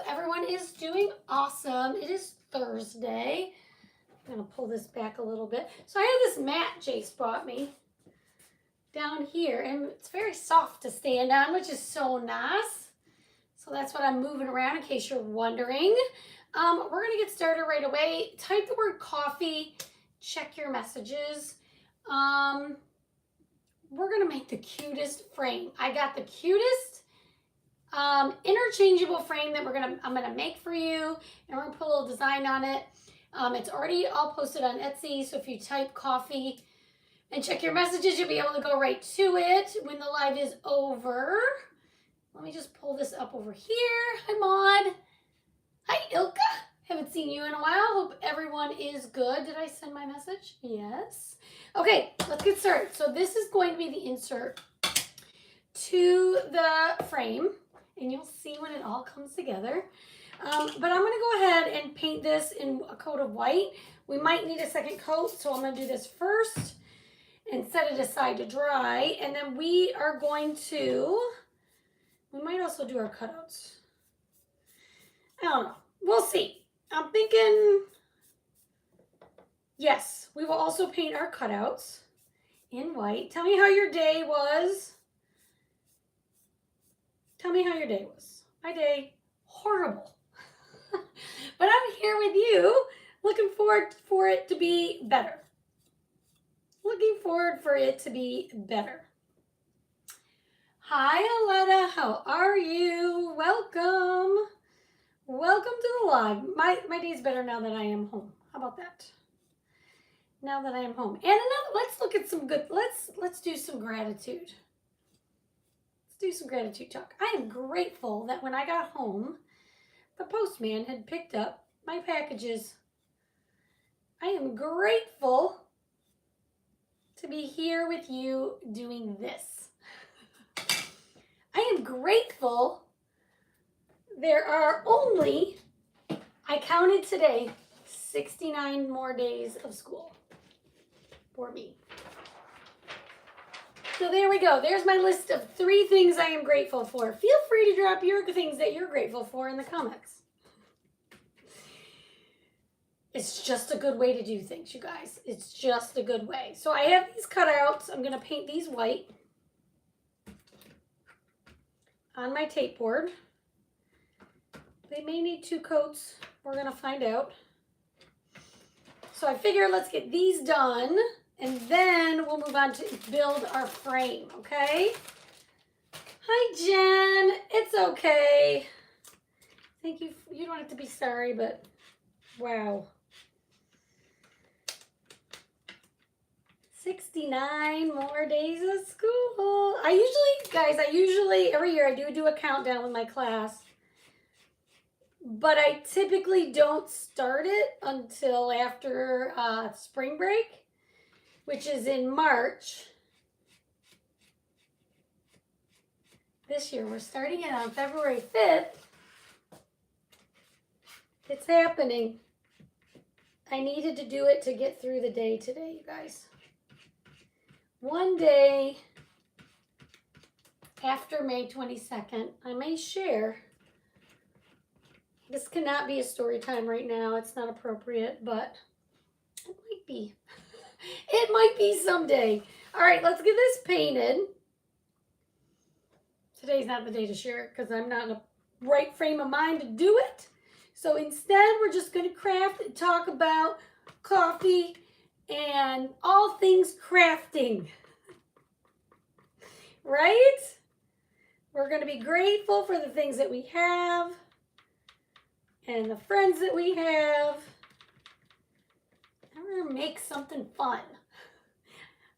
everyone is doing awesome. It is Thursday. I'm going to pull this back a little bit. So I have this mat Jace bought me down here, and it's very soft to stand on, which is so nice. So that's what I'm moving around in case you're wondering. We're going to get started right away. Type the word coffee. Check your messages. We're going to make the cutest frame. I got the cutest interchangeable frame that I'm gonna make for you, and we're gonna put a little design on it. It's already all posted on Etsy, so if you type coffee and check your messages, you'll be able to go right to it when the live is over. Let me just pull this up over here. Hi, Maud. Hi, Ilka. Haven't seen you in a while. Hope everyone is good. Did I send my message? Yes. Okay, let's get started. So this is going to be the insert to the frame, and you'll see when it all comes together. But I'm going to go ahead and paint this in a coat of white. We might need a second coat, so I'm going to do this first and set it aside to dry. And then we are going to, we might also do our cutouts. I don't know. We'll see. I'm thinking, yes, we will also paint our cutouts in white. Tell me how your day was. Tell me how your day was. My day, horrible. But I'm here with you, looking forward for it to be better. Looking forward for it to be better. Hi, Aletta. How are you? Welcome. Welcome to the live. My day's better now that I am home. How about that? Now that I am home. And let's look at some good, let's do some gratitude. Do some gratitude talk. I am grateful that when I got home, the postman had picked up my packages. I am grateful to be here with you doing this. I am grateful there are only, I counted today, 69 more days of school for me. So there we go. There's my list of 3 things I am grateful for. Feel free to drop your things that you're grateful for in the comments. It's just a good way to do things, you guys. It's just a good way. So I have these cutouts. I'm going to paint these white on my tape board. They may need 2 coats. We're going to find out. So I figure let's get these done. And then we'll move on to build our frame, okay? Hi, Jen. It's okay. Thank you. You don't have to be sorry, but wow. 69 more days of school. I usually, every year I do a countdown with my class. But I typically don't start it until after spring break, which is in March. This year, we're starting it on February 5th. It's happening. I needed to do it to get through the day today, you guys. One day after May 22nd, I may share. This cannot be a story time right now. It's not appropriate, but it might be. It might be someday. All right, let's get this painted. Today's not the day to share it because I'm not in a right frame of mind to do it. So instead, we're just going to craft and talk about coffee and all things crafting. Right? We're going to be grateful for the things that we have and the friends that we have. We're going to make something fun.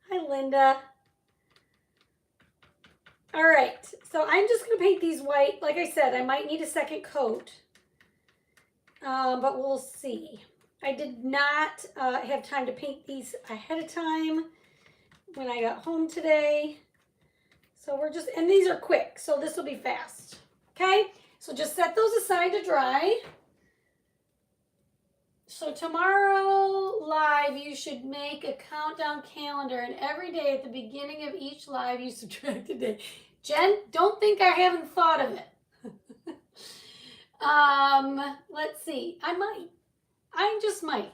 Hi, Linda. All right, so I'm just going to paint these white. Like I said, I might need a second coat, but we'll see. I did not have time to paint these ahead of time when I got home today. So we're just, and these are quick, so this will be fast. Okay, so just set those aside to dry. So tomorrow live, you should make a countdown calendar, and every day at the beginning of each live, you subtract a day. Jen, don't think I haven't thought of it. Let's see. I might. I just might.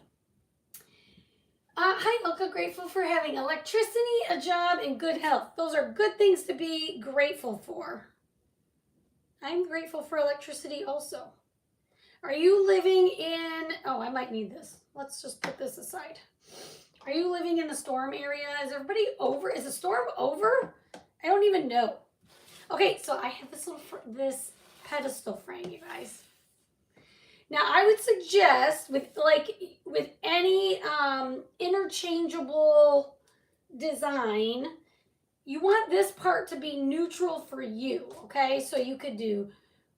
Hi, Ilka. Grateful for having electricity, a job, and good health. Those are good things to be grateful for. I'm grateful for electricity also. Are you living in... Oh, I might need this. Let's just put this aside. Are you living in the storm area? Is everybody over? Is the storm over? I don't even know. Okay, so I have this pedestal frame, you guys. Now, I would suggest with any interchangeable design, you want this part to be neutral for you, okay? So you could do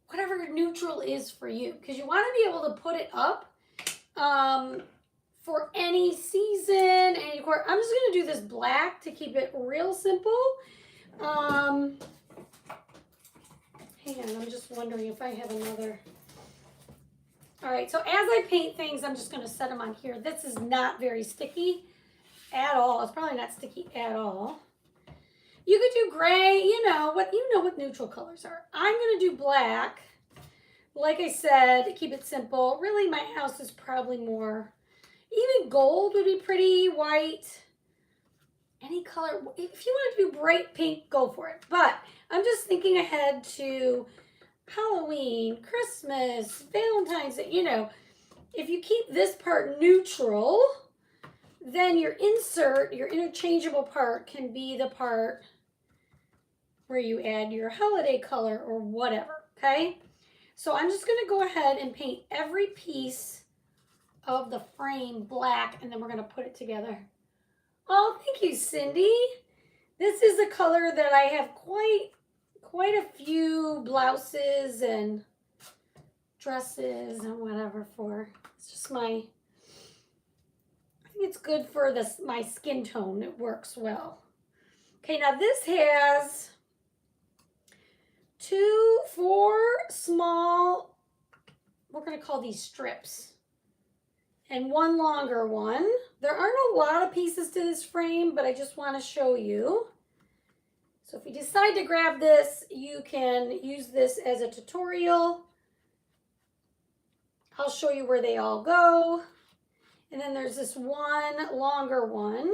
whatever neutral is for you, because you want to be able to put it up for any season, any quarter. I'm just going to do this black to keep it real simple. Hang on, I'm just wondering if I have another... All right, so as I paint things, I'm just going to set them on here. This is not very sticky at all. It's probably not sticky at all. You could do gray, you know what neutral colors are. I'm going to do black. Like I said, to keep it simple. Really, my house is probably more, even gold would be pretty, white. Any color. If you want to do bright pink, go for it. But I'm just thinking ahead to Halloween, Christmas, Valentine's Day, you know, if you keep this part neutral, then your interchangeable part can be the part where you add your holiday color or whatever, okay? So I'm just gonna go ahead and paint every piece of the frame black, and then we're gonna put it together. Oh, thank you, Cindy. This is a color that I have quite a few blouses and dresses and whatever for. It's just I think it's good for my skin tone. It works well. Okay, now this has 4 small, we're going to call these strips, and 1 longer one. There aren't a lot of pieces to this frame, but I just want to show you. So if you decide to grab this, you can use this as a tutorial. I'll show you where they all go. And then there's this 1 longer one.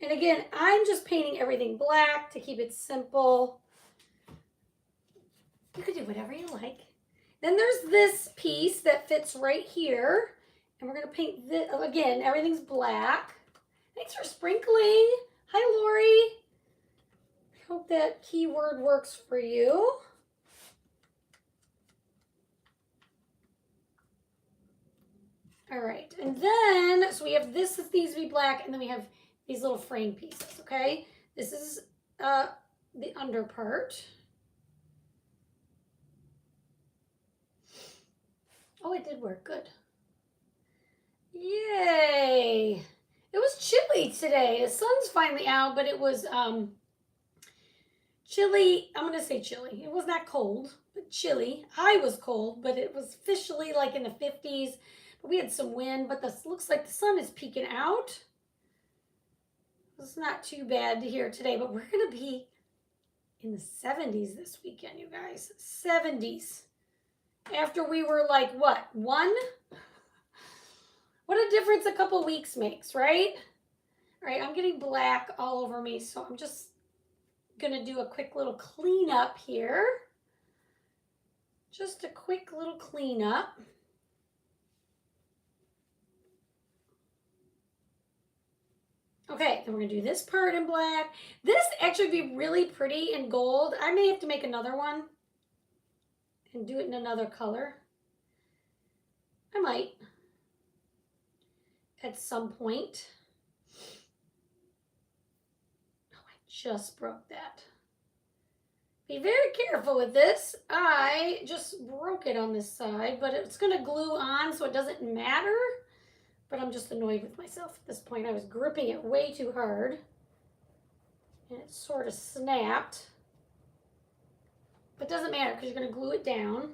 And again, I'm just painting everything black to keep it simple. You could do whatever you like. Then there's this piece that fits right here. And we're going to paint this, again, everything's black. Thanks for sprinkling. Hi, Lori. I hope that keyword works for you. All right, and then, so we have this needs to be black, and then we have these little frame pieces, okay? This is the under part. Oh, it did work, good. Yay! It was chilly today. The sun's finally out, but it was chilly. I'm going to say chilly. It was not cold, but chilly. I was cold, but it was officially like in the 50s. But we had some wind, but this looks like the sun is peeking out. It's not too bad to hear today, but we're going to be in the 70s this weekend, you guys. 70s. After we were like, what, 1? What a difference a couple weeks makes, right? All right, I'm getting black all over me, so I'm just gonna do a quick little cleanup here. Just a quick little cleanup. Okay, then we're gonna do this part in black. This actually would be really pretty in gold. I may have to make another one and do it in another color. I might. At some point. Oh, I just broke that. Be very careful with this. I just broke it on this side, but it's going to glue on so it doesn't matter. But I'm just annoyed with myself at this point. I was gripping it way too hard. And it sort of snapped. But it doesn't matter because you're going to glue it down.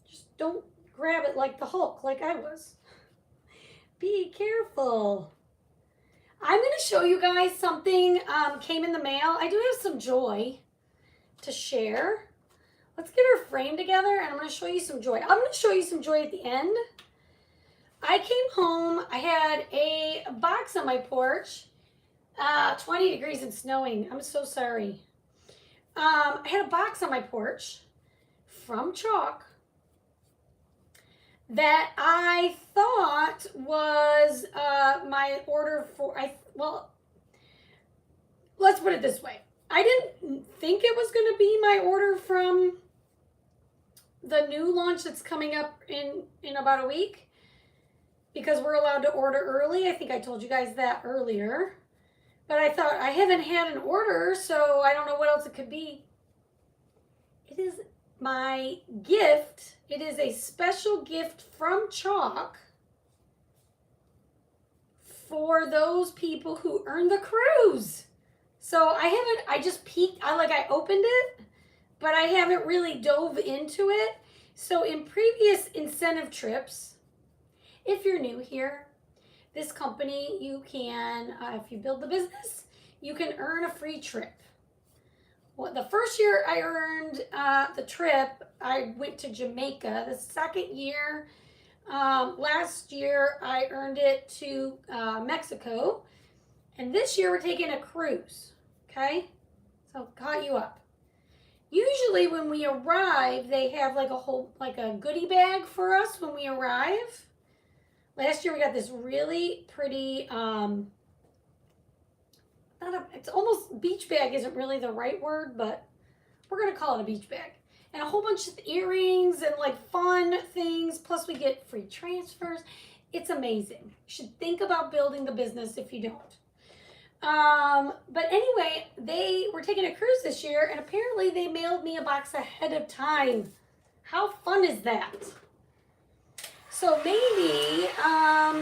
Just don't grab it like the Hulk, like I was. Be careful. I'm going to show you guys something came in the mail. I do have some joy to share. Let's get our frame together and I'm going to show you some joy. I'm going to show you some joy at the end. I came home. I had a box on my porch. 20 degrees and snowing. I'm so sorry. I had a box on my porch from Chalk that I thought was my order for, well, let's put it this way. I didn't think it was going to be my order from the new launch that's coming up in about a week because we're allowed to order early. I think I told you guys that earlier. But I thought I haven't had an order, so I don't know what else it could be. It is my gift. It is a special gift from Chalk for those people who earn the cruise. So I just peeked, I opened it, but I haven't really dove into it. So in previous incentive trips, if you're new here, this company, you can, if you build the business, you can earn a free trip. Well, the first year I earned the trip, I went to Jamaica. The second year, last year, I earned it to Mexico. And this year we're taking a cruise, okay? So caught you up. Usually when we arrive, they have like a goodie bag for us when we arrive. Last year we got this really pretty, it's almost, beach bag isn't really the right word, but we're going to call it a beach bag. And a whole bunch of earrings and like fun things. Plus we get free transfers. It's amazing. You should think about building the business if you don't. But anyway, they were taking a cruise this year and apparently they mailed me a box ahead of time. How fun is that? So maybe at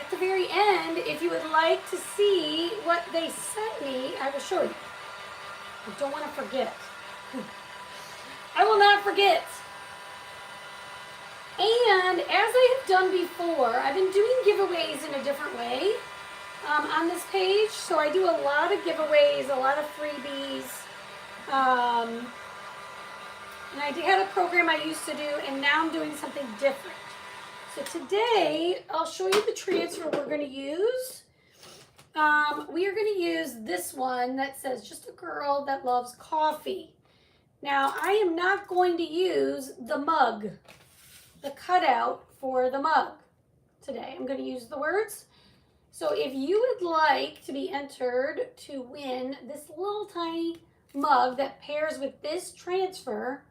the very end, if you would like to see what they sent me, I will show you. I don't want to forget. I will not forget. And as I have done before, I've been doing giveaways in a different way on this page. So I do a lot of giveaways, a lot of freebies. And I had a program I used to do, and now I'm doing something different. So today, I'll show you the transfer we're going to use. We are going to use this one that says, just a girl that loves coffee. Now, I am not going to use the mug, the cutout for the mug today. I'm going to use the words. So if you would like to be entered to win this little tiny mug that pairs with this transfer,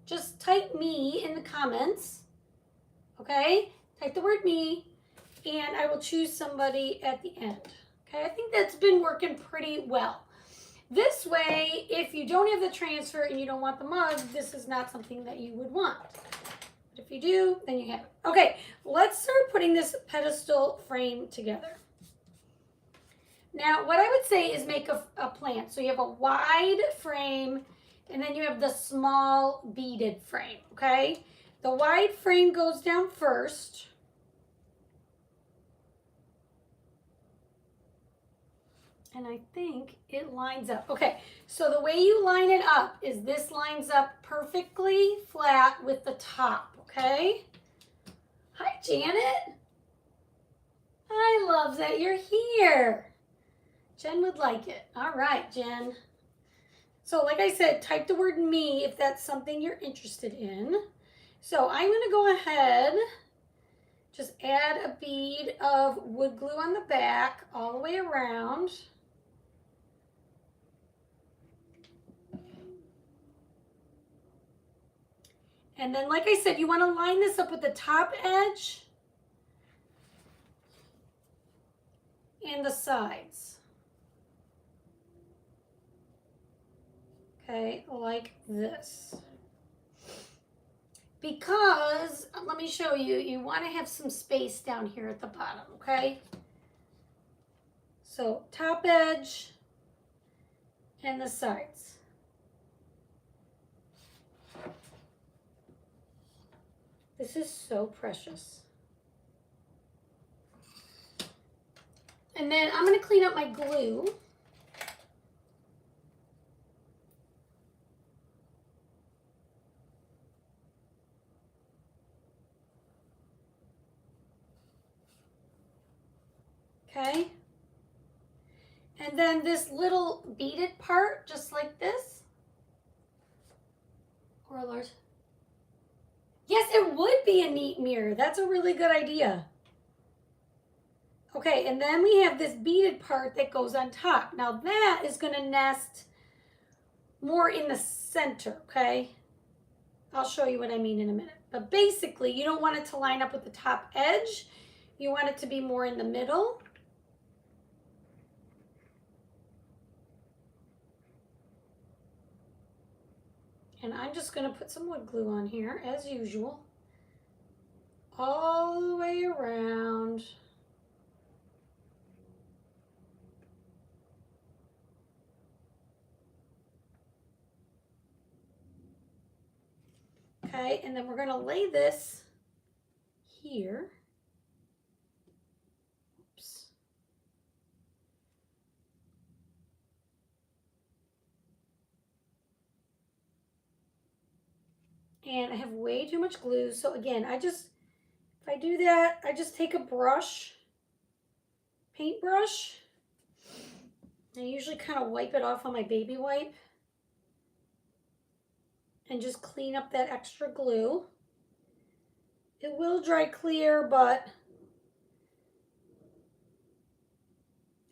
just type me in the comments, okay? Type the word me, and I will choose somebody at the end, okay? I think that's been working pretty well. This way, if you don't have the transfer and you don't want the mug, this is not something that you would want. But if you do, then you have it. Okay, let's start putting this pedestal frame together. Now, what I would say is make a plant. So you have a wide frame, and then you have the small beaded frame, okay? The wide frame goes down first. And I think it lines up. Okay, so the way you line it up is this lines up perfectly flat with the top, okay? Hi, Janet. I love that you're here. Jen would like it. All right, Jen. So like I said, type the word me if that's something you're interested in. So I'm going to go ahead, just add a bead of wood glue on the back all the way around. And then like I said, you want to line this up with the top edge and the sides. Okay, like this. Because, let me show you, you want to have some space down here at the bottom, okay? So, top edge and the sides. This is so precious. And then I'm going to clean up my glue. Okay. And then this little beaded part, just like this. Or a large. Yes, it would be a neat mirror. That's a really good idea. Okay, and then we have this beaded part that goes on top. Now that is going to nest more in the center, okay? I'll show you what I mean in a minute. But basically, you don't want it to line up with the top edge. You want it to be more in the middle. And I'm just going to put some wood glue on here, as usual. All the way around. Okay, and then we're going to lay this here. Oops. And I have way too much glue. So again, if I do that, I just take a brush, paintbrush. I usually kind of wipe it off on my baby wipe. And just clean up that extra glue. It will dry clear, but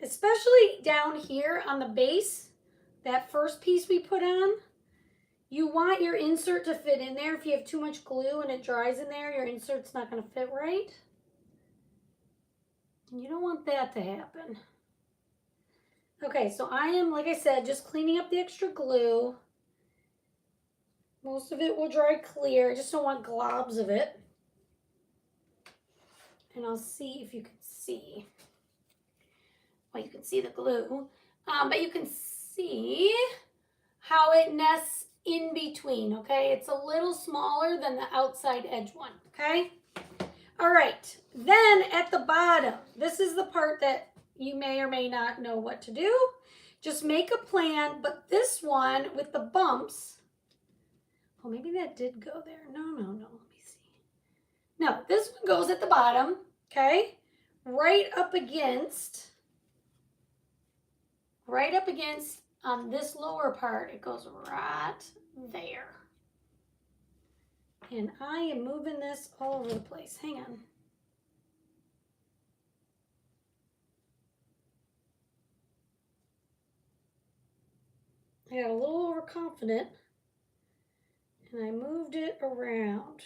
especially down here on the base, that first piece we put on, you want your insert to fit in there. If you have too much glue and it dries in there, your insert's not going to fit right. And you don't want that to happen. Okay, so I am, like I said, just cleaning up the extra glue. Most of it will dry clear. I just don't want globs of it. And I'll see if you can see. Well, you can see the glue. But you can see how it nests in between, okay? It's a little smaller than the outside edge one, okay? All right, then at the bottom, this is the part that you may or may not know what to do. Just make a plan, but this one with the bumps, oh, maybe that did go there. No, let me see. No, this one goes at the bottom, okay? Right up against on this lower part, it goes right there. And I am moving this all over the place. Hang on. I got a little overconfident and I moved it around.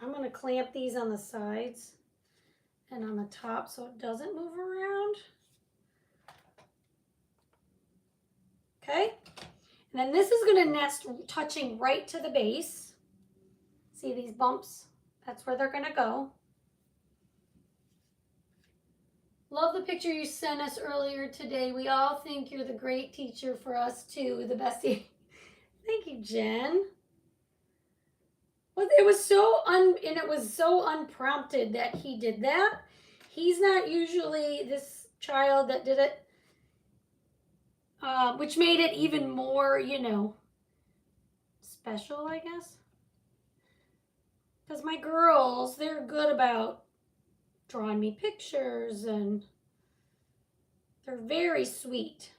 I'm going to clamp these on the sides and on the top so it doesn't move around. Okay, and then this is going to nest touching right to the base. See these bumps? That's where they're going to go. Love the picture you sent us earlier today. We all think you're the great teacher for us too, the bestie. Thank you, Jen. Well, it was so unprompted that he did that. He's not usually this child that did it, which made it even more, special, I guess. Because my girls, they're good about drawing me pictures and they're very sweet.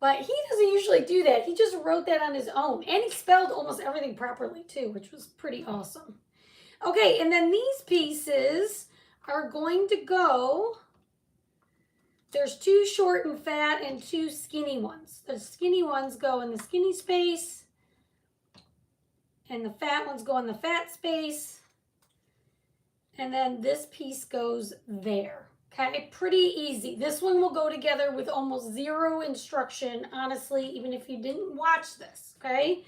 But he doesn't usually do that. He just wrote that on his own. And he spelled almost everything properly too, which was pretty awesome. Okay, and then these pieces are going to go, there's 2 short and fat and 2 skinny ones. The skinny ones go in the skinny space and the fat ones go in the fat space. And then this piece goes there. Okay, pretty easy. This one will go together with almost zero instruction, honestly, even if you didn't watch this, okay?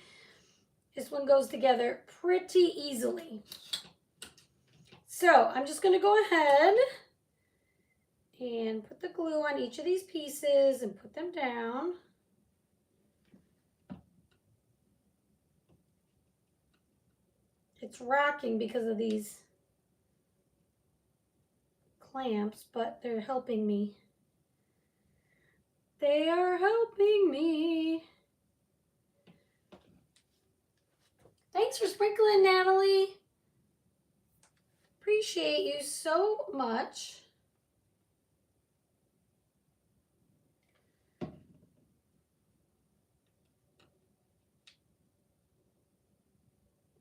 This one goes together pretty easily. So I'm just going to go ahead and put the glue on each of these pieces and put them down. It's rocking because of these clamps, but they're helping me. They are helping me. Thanks for sprinkling, Natalie. Appreciate you so much.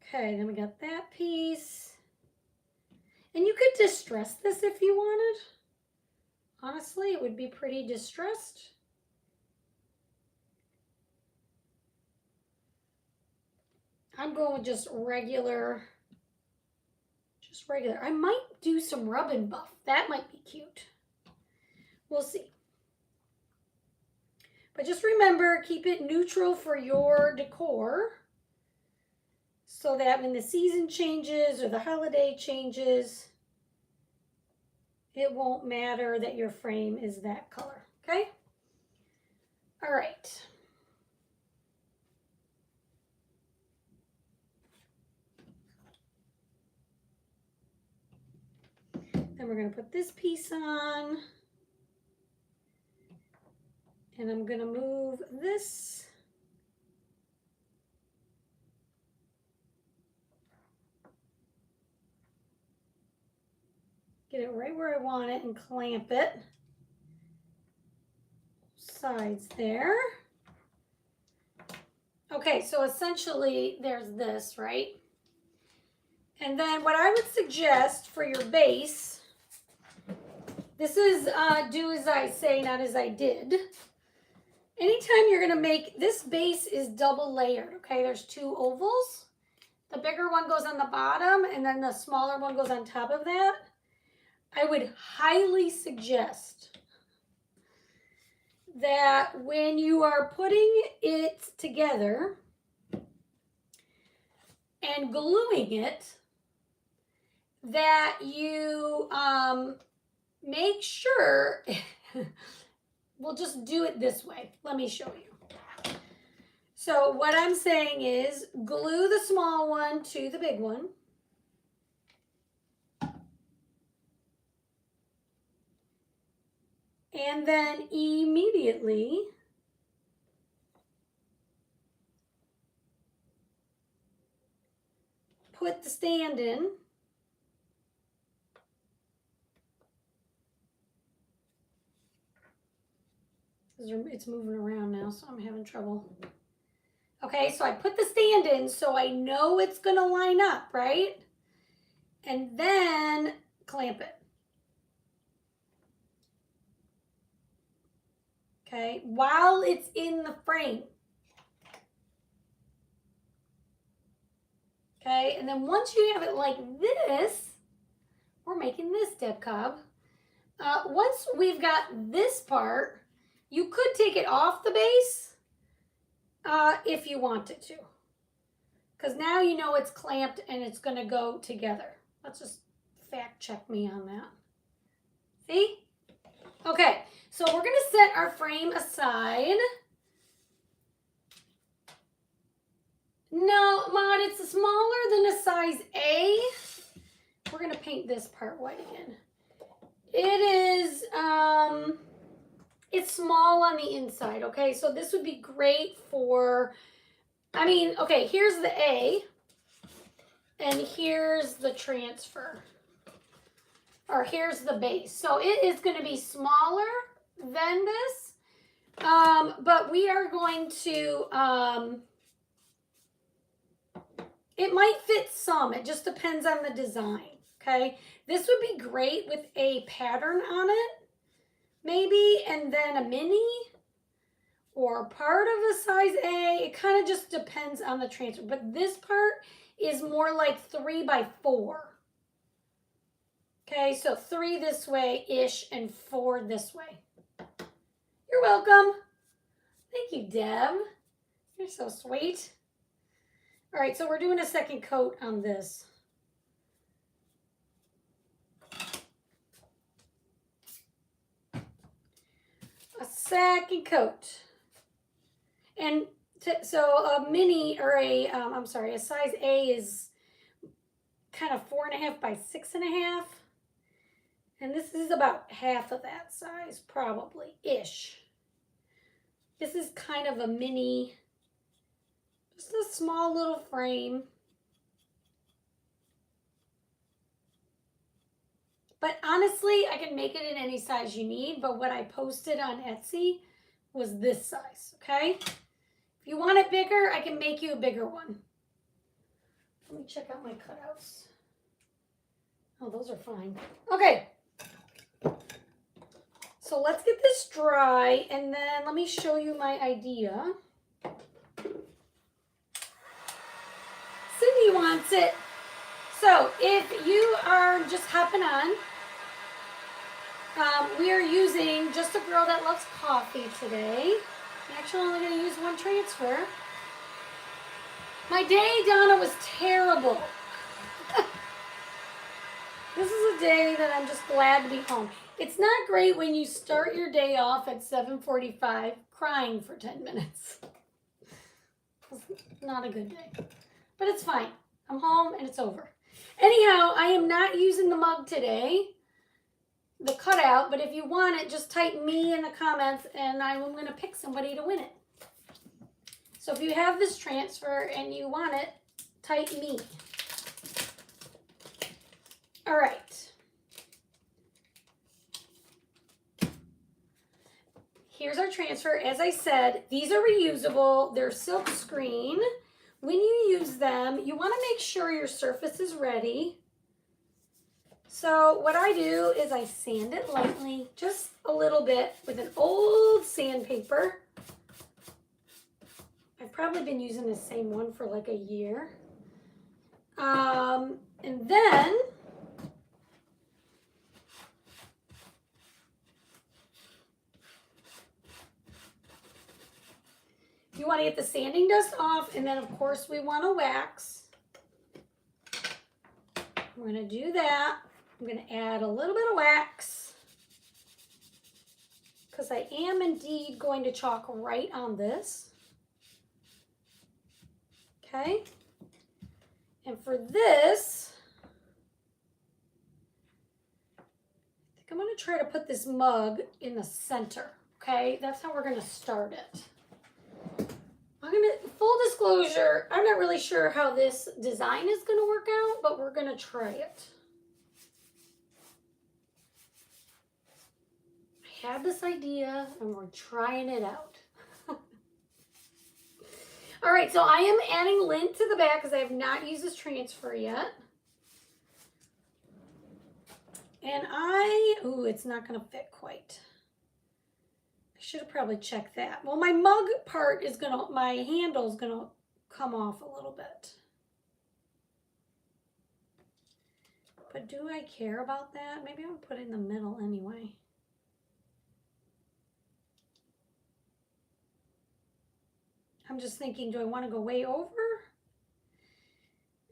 Okay, then we got that piece. And you could distress this if you wanted. Honestly, it would be pretty distressed. I'm going with just regular. I might do some rub and buff. That might be cute. We'll see. But just remember, keep it neutral for your decor so that when the season changes or the holiday changes, it won't matter that your frame is that color, okay? All right. Then we're going to put this piece on. And I'm going to move this. Get it right where I want it and clamp it. Sides there. Okay, so essentially there's this, right? And then what I would suggest for your base, this is do as I say, not as I did. Anytime you're going to make, this base is double layered, okay? There's two ovals. The bigger one goes on the bottom and then the smaller one goes on top of that. I would highly suggest that when you are putting it together and gluing it, that you make sure, we'll just do it this way. Let me show you. So what I'm saying is glue the small one to the big one. And then immediately put the stand in. It's moving around now, so I'm having trouble. Okay, so I put the stand in so I know it's going to line up, right? And then clamp it. Okay, while it's in the frame. Okay, and then once you have it like this, we're making this, Deb Cobb. Once we've got this part, you could take it off the base if you wanted to. Because now you know it's clamped and it's going to go together. Let's just fact check me on that. See? Okay, so we're going to set our frame aside. No, Maud, it's smaller than a size A. We're going to paint this part white again. It is, it's small on the inside, okay? So this would be great for, I mean, okay, here's the A, and here's the transfer, or here's the base. So it is going to be smaller than this, but we are going to, it might fit some. It just depends on the design, okay? This would be great with a pattern on it, maybe, and then a mini or part of a size A. It kind of just depends on the transfer. But this part is more like 3 by 4. Okay, so 3 this way-ish and 4 this way. You're welcome. Thank you, Deb. You're so sweet. All right, so we're doing a second coat on this. A second coat. And so a mini or a, I'm sorry, a size A is kind of 4.5 by 6.5. And this is about half of that size, probably-ish. This is kind of a mini, just a small little frame. But honestly, I can make it in any size you need, but what I posted on Etsy was this size, okay? If you want it bigger, I can make you a bigger one. Let me check out my cutouts. Oh, those are fine. Okay. So let's get this dry, and then let me show you my idea. Cindy wants it. So if you are just hopping on, we are using Just a Girl That Loves Coffee today. I'm actually only going to use one transfer. My day, Donna, was terrible. This is a day that I'm just glad to be home. It's not great when you start your day off at 7:45 crying for 10 minutes. It's not a good day. But it's fine. I'm home and it's over. Anyhow, I am not using the mug today, the cutout, but if you want it, just type me in the comments and I'm going to pick somebody to win it. So if you have this transfer and you want it, type me. All right. Here's our transfer. As I said, these are reusable. They're silk screen. When you use them, you want to make sure your surface is ready. So what I do is I sand it lightly, just a little bit, with an old sandpaper. I've probably been using the same one for like a year. And then you want to get the sanding dust off, and then of course we want to wax. I'm going to do that. I'm going to add a little bit of wax because I am indeed going to chalk right on this. Okay. And for this, I think I'm going to try to put this mug in the center. Okay. That's how we're going to start it. Full disclosure, I'm not really sure how this design is going to work out, but we're going to try it. I had this idea and we're trying it out. All right, so I am adding lint to the back because I have not used this transfer yet. And it's not going to fit quite. I should have probably checked that. Well, my mug part is my handle is gonna come off a little bit. But do I care about that? Maybe I'll put it in the middle anyway. I'm just thinking, do I want to go way over?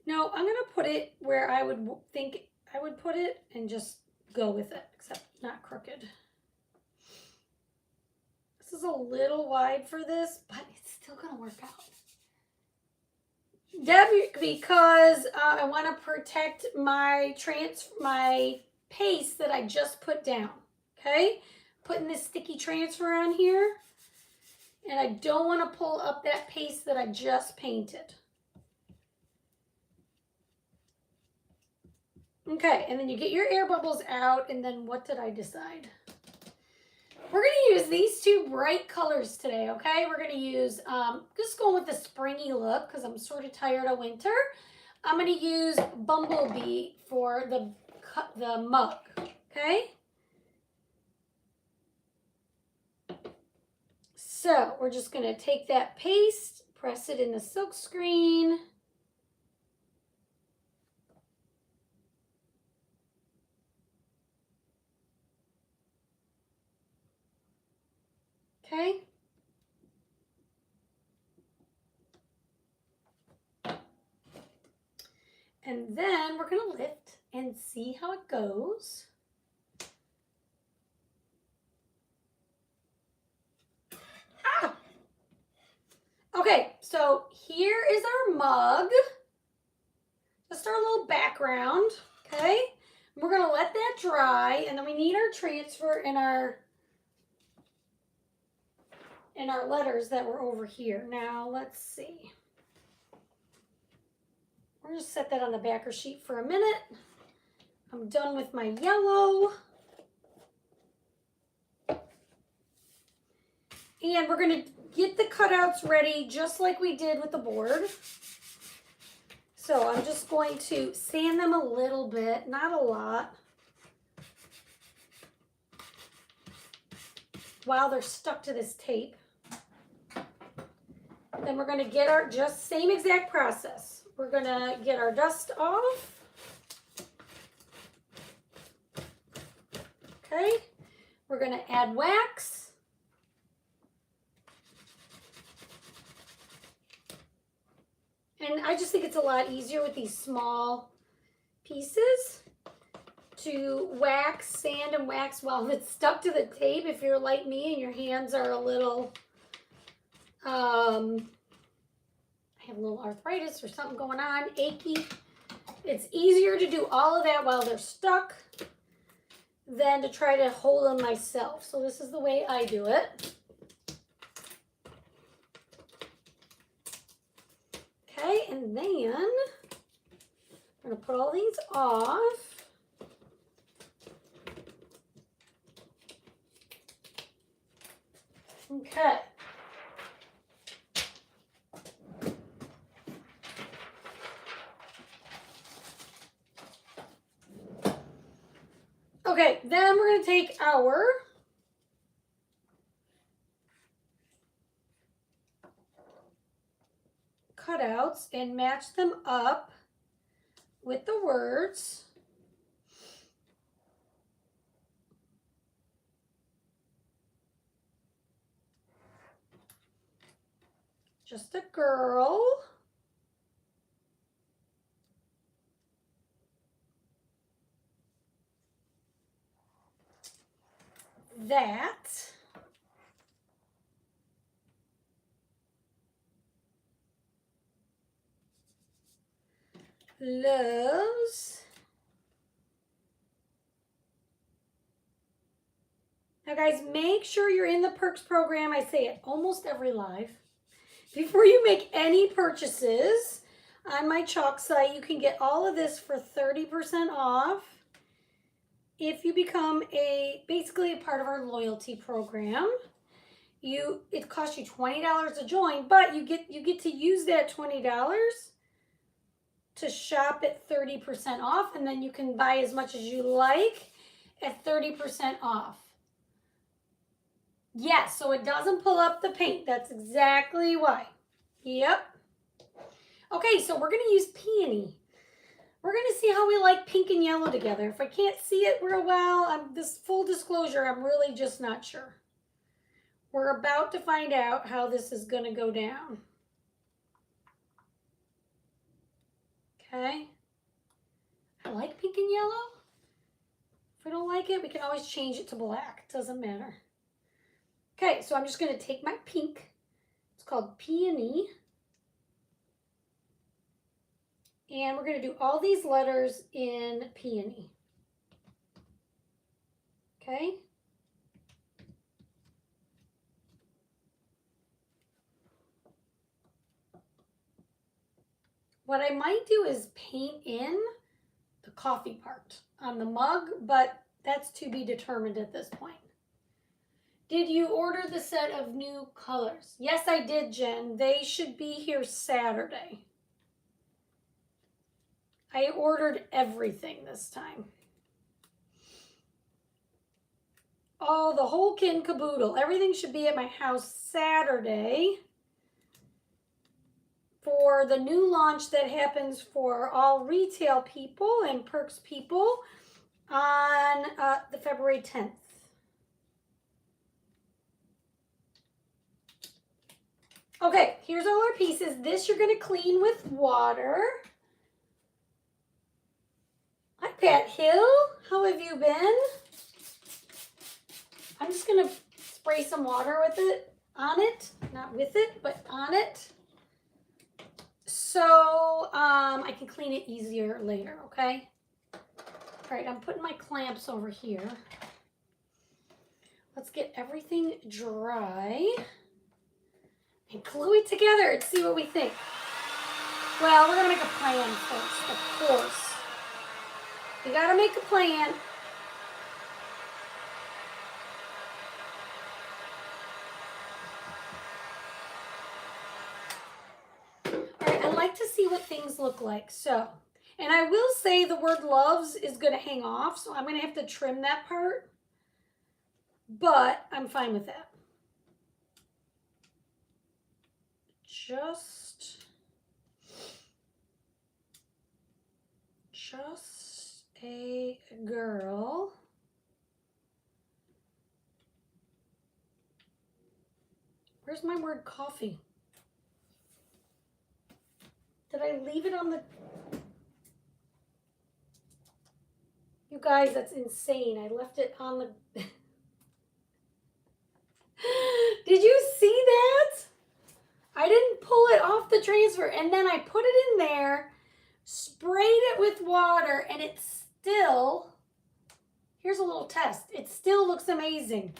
No, I'm gonna put it where I would think I would put it and just go with it, except not crooked. This is a little wide for this, but it's still going to work out. Because I want to protect my paste that I just put down. Okay? Putting this sticky transfer on here. And I don't want to pull up that paste that I just painted. Okay, and then you get your air bubbles out, and then what did I decide? We're going to use these two bright colors today, okay? We're going to use, just going with the springy look because I'm sort of tired of winter. I'm going to use Bumblebee for the mug, okay? So we're just going to take that paste, press it in the silk screen. Okay. And then we're going to lift and see how it goes. Ah! Okay, so here is our mug. just our little background, okay? We're gonna let that dry, and then we need our transfer in our letters that were over here. Now, let's see. We're just set that on the backer sheet for a minute. I'm done with my yellow. And we're gonna get the cutouts ready just like we did with the board. So I'm just going to sand them a little bit, not a lot, while they're stuck to this tape. Then we're gonna get our, just same exact process. We're gonna get our dust off. Okay, we're gonna add wax. And I just think it's a lot easier with these small pieces to wax, sand and wax while it's stuck to the tape. If you're like me and your hands are a little, I have a little arthritis or something going on, achy. It's easier to do all of that while they're stuck than to try to hold them myself. So this is the way I do it. Okay, and then I'm going to put all these off. Okay. Okay, then we're going to take our cutouts and match them up with the words. Just a girl. That. Loves. Now guys, make sure you're in the Perks program. I say it almost every live. Before you make any purchases on my chalk site, you can get all of this for 30% off if you become basically a part of our loyalty program. It costs you $20 to join, but you get to use that $20 to shop at 30% off, and then you can buy as much as you like at 30% off. Yes, so it doesn't pull up the paint. That's exactly why. Yep. Okay, so we're going to use peony. We're going to see how we like pink and yellow together. If I can't see it real well, this full disclosure, I'm really just not sure. We're about to find out how this is going to go down. Okay. I like pink and yellow. If we don't like it, we can always change it to black. It doesn't matter. Okay, so I'm just going to take my pink. It's called Peony. And we're going to do all these letters in Peony. Okay. What I might do is paint in the coffee part on the mug, but that's to be determined at this point. Did you order the set of new colors? Yes, I did, Jen. They should be here Saturday. I ordered everything this time. Oh, the whole kit and caboodle. Everything should be at my house Saturday for the new launch that happens for all retail people and Perks people on the February 10th. Okay, here's all our pieces. This you're going to clean with water. Hi, Pat Hill. How have you been? I'm just going to spray some water with it, on it. Not with it, but on it. So I can clean it easier later, okay? All right, I'm putting my clamps over here. Let's get everything dry and glue it together and see what we think. Well, we're gonna make a plan first, of course. You gotta make a plan. All right, I like to see what things look like. So, and I will say the word loves is gonna hang off, so I'm gonna have to trim that part, but I'm fine with that. Just a girl. Where's my word coffee? Did I leave it on the... You guys, that's insane. I left it on the... Did you see that? I didn't pull it off the transfer, and then I put it in there, sprayed it with water, and it still... Here's a little test. It still looks amazing.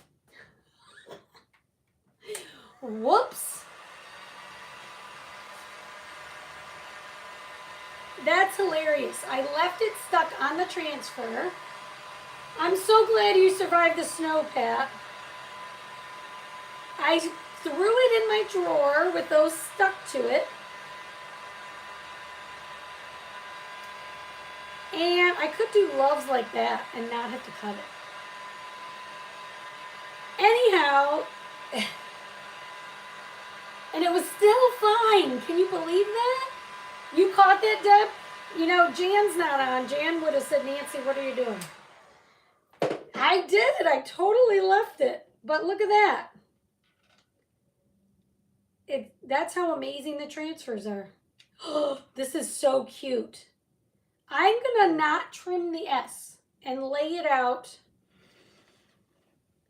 Whoops. That's hilarious. I left it stuck on the transfer. I'm so glad you survived the snow, Pat. I threw it in my drawer with those stuck to it. And I could do loves like that and not have to cut it. Anyhow, and it was still fine. Can you believe that? You caught that, Deb? You know, Jan's not on. Jan would have said, Nancy, what are you doing? I did. I totally left it. But look at that. That's how amazing the transfers are. Oh, this is so cute. I'm going to not trim the S and lay it out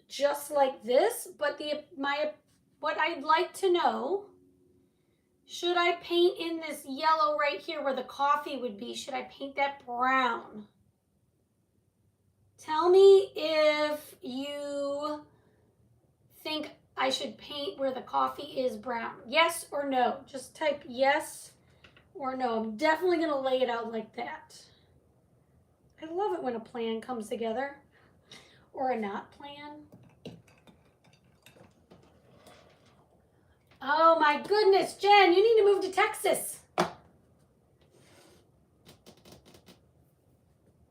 just like this. But what I'd like to know, should I paint in this yellow right here where the coffee would be? Should I paint that brown? Tell me if you think I should paint where the coffee is brown. Yes or no? Just type yes or no. I'm definitely going to lay it out like that. I love it when a plan comes together. Or a not plan. Oh my goodness, Jen, you need to move to Texas.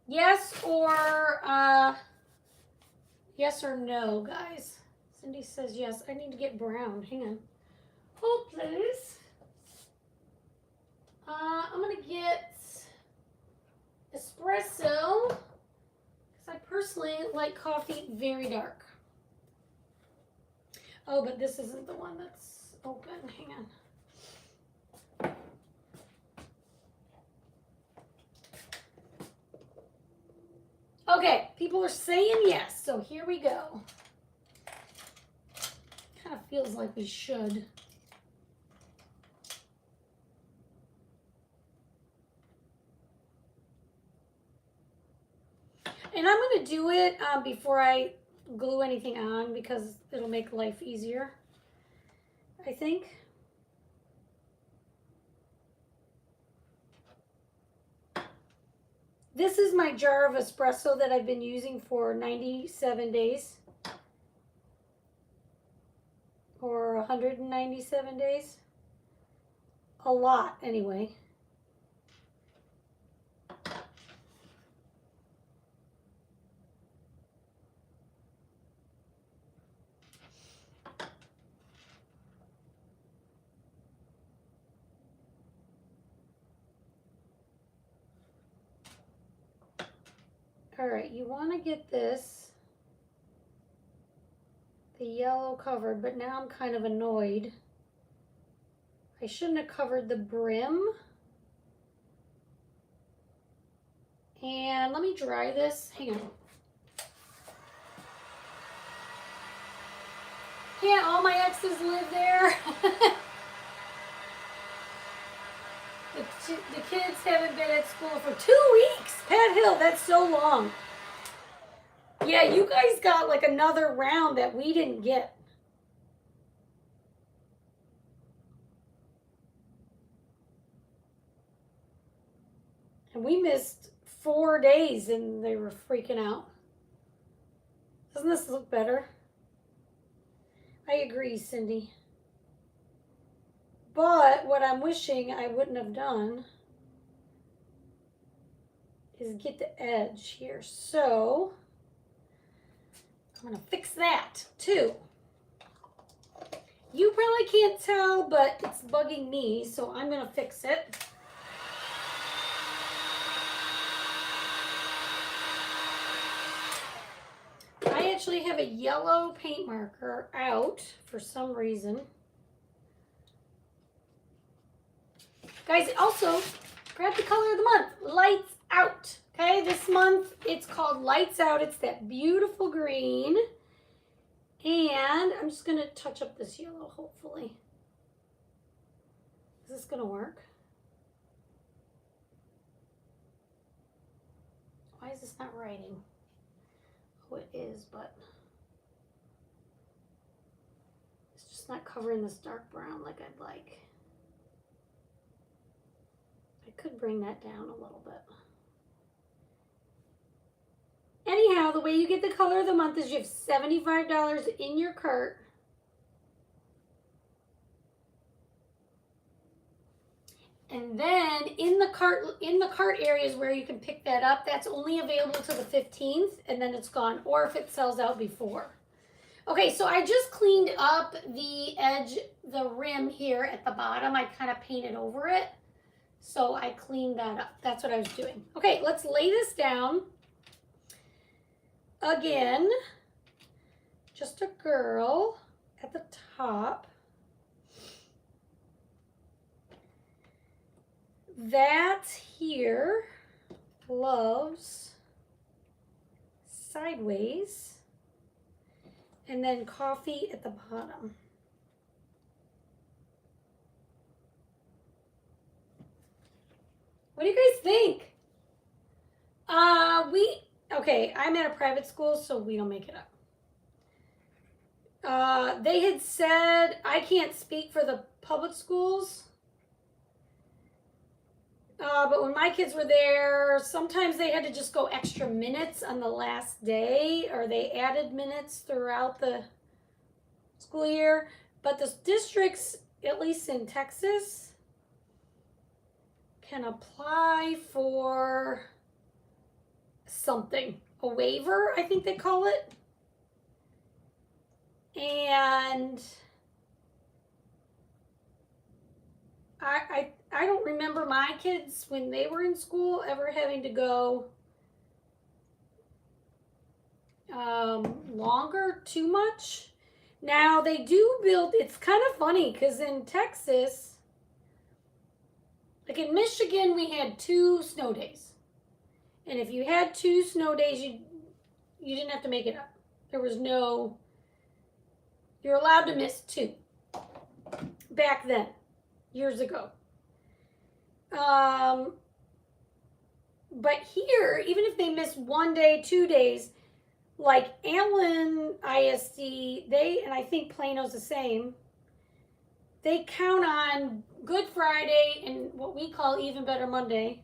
Yes or no, guys. Cindy says yes. I need to get brown. Hang on. Hold, please. I'm going to get espresso because I personally like coffee very dark. Oh, but this isn't the one that's open. Hang on. Okay, people are saying yes, so here we go. Kind of feels like we should. And I'm going to do it before I glue anything on because it'll make life easier, I think. This is my jar of espresso that I've been using for 97 days. Or 197 days. A lot, anyway. All right, you want to get this, the yellow covered, but now I'm kind of annoyed. I shouldn't have covered the brim. And let me dry this. Hang on. Can't all my exes live there? The kids haven't been at school for 2 weeks. Pat Hill, that's so long. Yeah, you guys got like another round that we didn't get. And we missed 4 days and they were freaking out. Doesn't this look better? I agree, Cindy. But what I'm wishing I wouldn't have done is get the edge here. So I'm going to fix that too. You probably can't tell, but it's bugging me, so I'm going to fix it. I actually have a yellow paint marker out for some reason. Guys, also, grab the color of the month, Lights Out. Okay, this month it's called Lights Out. It's that beautiful green. And I'm just going to touch up this yellow, hopefully. Is this going to work? Why is this not writing? Oh, it is, but it's just not covering this dark brown like I'd like. I could bring that down a little bit. Anyhow, the way you get the color of the month is you have $75 in your cart. And then in the cart areas where you can pick that up, that's only available till the 15th, and then it's gone, or if it sells out before. Okay, so I just cleaned up the edge, the rim here at the bottom. I kind of painted over it. So I cleaned that up. That's what I was doing. Okay, let's lay this down. Again, just a girl at the top. That here loves sideways. And then coffee at the bottom. What do you guys think? Okay, I'm at a private school, so we don't make it up. They had said, I can't speak for the public schools, but when my kids were there, sometimes they had to just go extra minutes on the last day, or they added minutes throughout the school year. But the districts, at least in Texas, can apply for something, a waiver, I think they call it. And I don't remember my kids when they were in school ever having to go longer too much. Now they do build, it's kind of funny because in Texas, like in Michigan, we had 2 snow days. And if you had 2 snow days, you didn't have to make it up. There was no, you're allowed to miss 2 back then, years ago. But here, even if they miss 1 day, 2 days, like Allen ISD, and I think Plano's the same, they count on Good Friday and what we call Even Better Monday,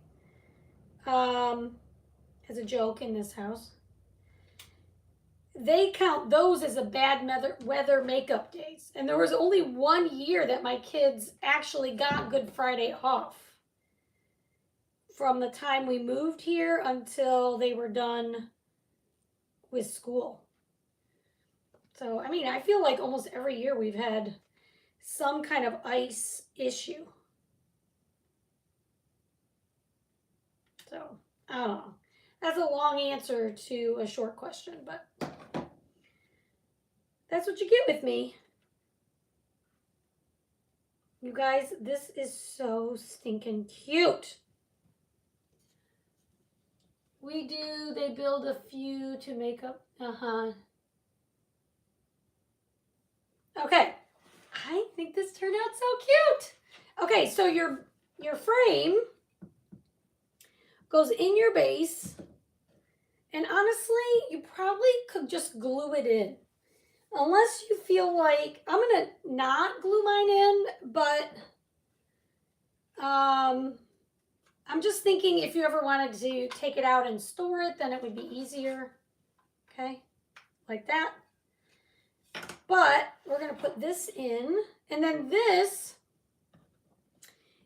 as a joke in this house. They count those as a bad weather makeup days. And there was only 1 year that my kids actually got Good Friday off. From the time we moved here until they were done with school. So, I mean, I feel like almost every year we've had some kind of ice issue. So, I don't know. That's a long answer to a short question, but that's what you get with me. You guys, this is so stinking cute. They build a few to make up. Okay. I think this turned out so cute. Okay, so your your frame goes in your base, and honestly, you probably could just glue it in. Unless you feel like, I'm going to not glue mine in, but I'm just thinking if you ever wanted to take it out and store it, then it would be easier. Okay, like that. But we're going to put this in, and then this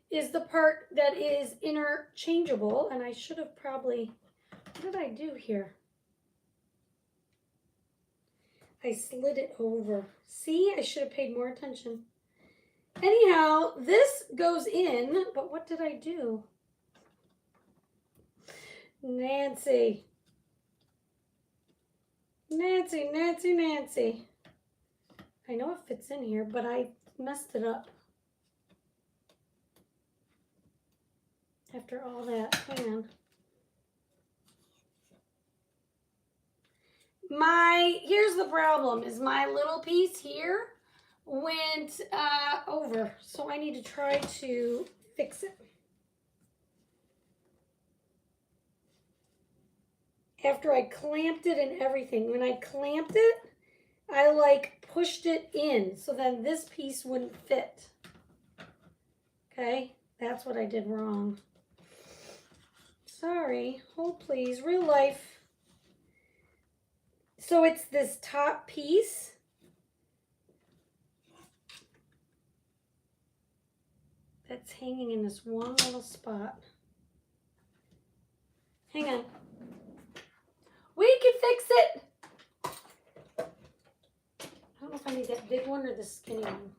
is the part that is interchangeable, and I should have probably, what did I do here? I slid it over. See, I should have paid more attention. Anyhow, this goes in, but what did I do? Nancy. Nancy, Nancy, Nancy. I know it fits in here, but I messed it up. After all that, hang on. Here's the problem, is my little piece here went over. So I need to try to fix it. After I clamped it and everything, when I clamped it, I like pushed it in so then this piece wouldn't fit. Okay, that's what I did wrong. Sorry, hold please, real life. So it's this top piece. That's hanging in this one little spot. Hang on. We can fix it. I don't know if I need that big one or the skinny one.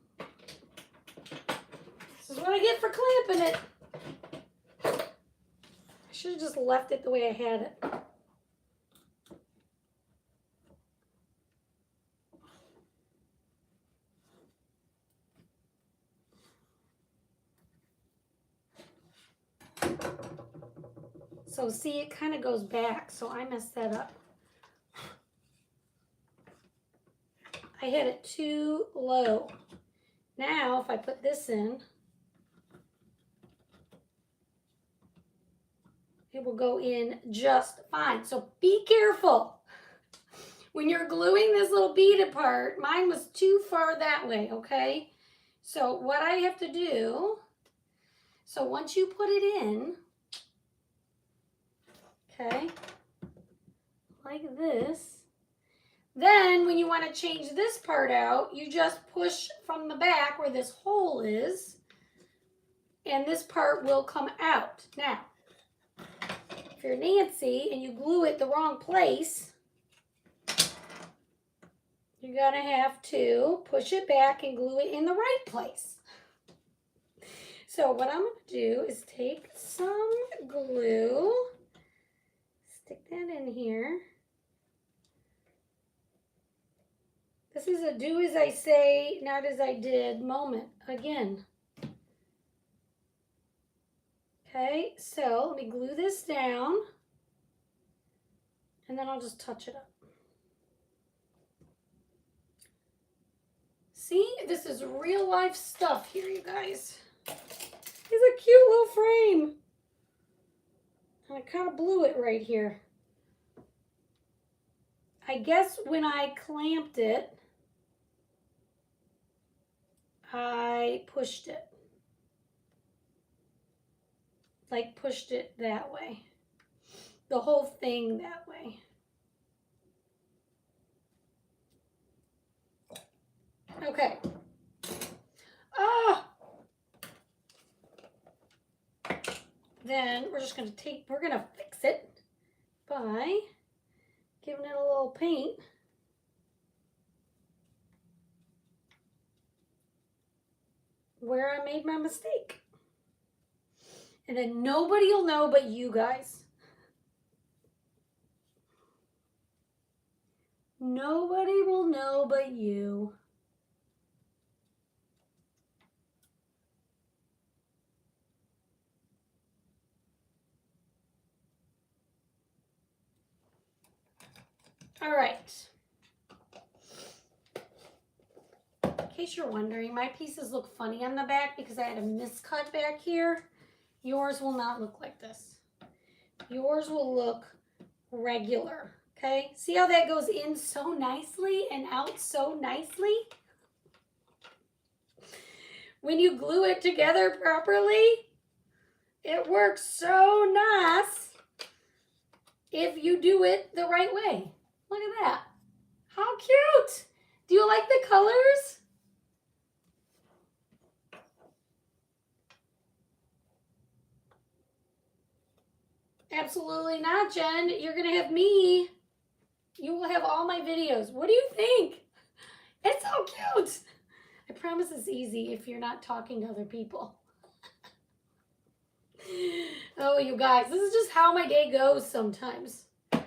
This is what I get for clamping it. I should have just left it the way I had it. So see, it kind of goes back, so I messed that up. I had it too low. Now, if I put this in, it will go in just fine. So be careful. When you're gluing this little beaded part, mine was too far that way, okay? So what I have to do, so once you put it in, okay, like this, then when you want to change this part out, you just push from the back where this hole is, and this part will come out. Now, if you're Nancy and you glue it the wrong place, you're gonna have to push it back and glue it in the right place. So what I'm gonna do is take some glue, stick that in here. This is a do as I say, not as I did moment again. Okay, so let me glue this down, and then I'll just touch it up. See, this is real life stuff here, you guys. It's a cute little frame. And I kind of blew it right here. I guess when I clamped it, I pushed it. Like pushed it that way. The whole thing that way. Okay. Ah! Then we're just going to we're going to fix it by giving it a little paint. Where I made my mistake. And then nobody will know but you guys. Nobody will know but you. All right. In case you're wondering, my pieces look funny on the back because I had a miscut back here. yours will not look like this. Yours will look regular, okay? See how that goes in so nicely and out so nicely? When you glue it together properly, it works so nice if you do it the right way. Look at that. How cute! Do you like the colors? Absolutely not, Jen. You're going to have me. You will have all my videos. What do you think? It's so cute. I promise it's easy if you're not talking to other people. Oh, you guys, this is just how my day goes sometimes. What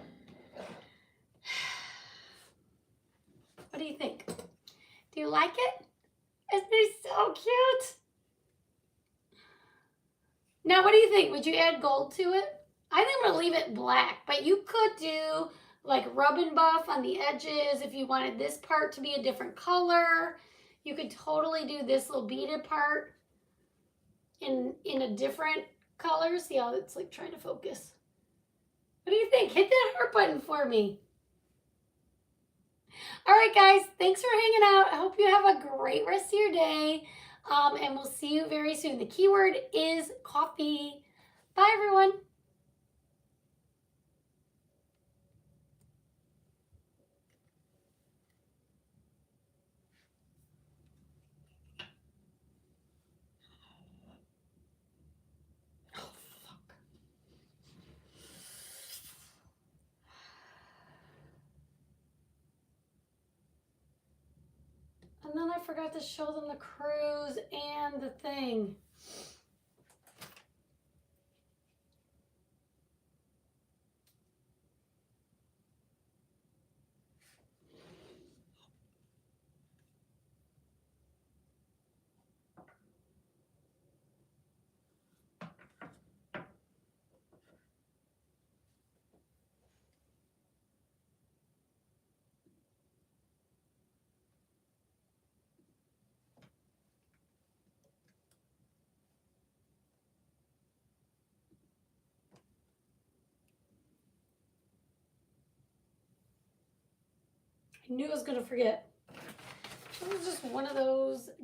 do you think? Do you like it? Isn't it so cute? Now, what do you think? Would you add gold to it? I think I'm going to leave it black, but you could do like rub and buff on the edges if you wanted this part to be a different color. You could totally do this little beaded part in a different color. See how it's like trying to focus. What do you think? Hit that heart button for me. All right, guys, thanks for hanging out. I hope you have a great rest of your day, and we'll see you very soon. The keyword is coffee. Bye, everyone. And then I forgot to show them the cruise and the thing. I knew I was going to forget. It was just one of those days.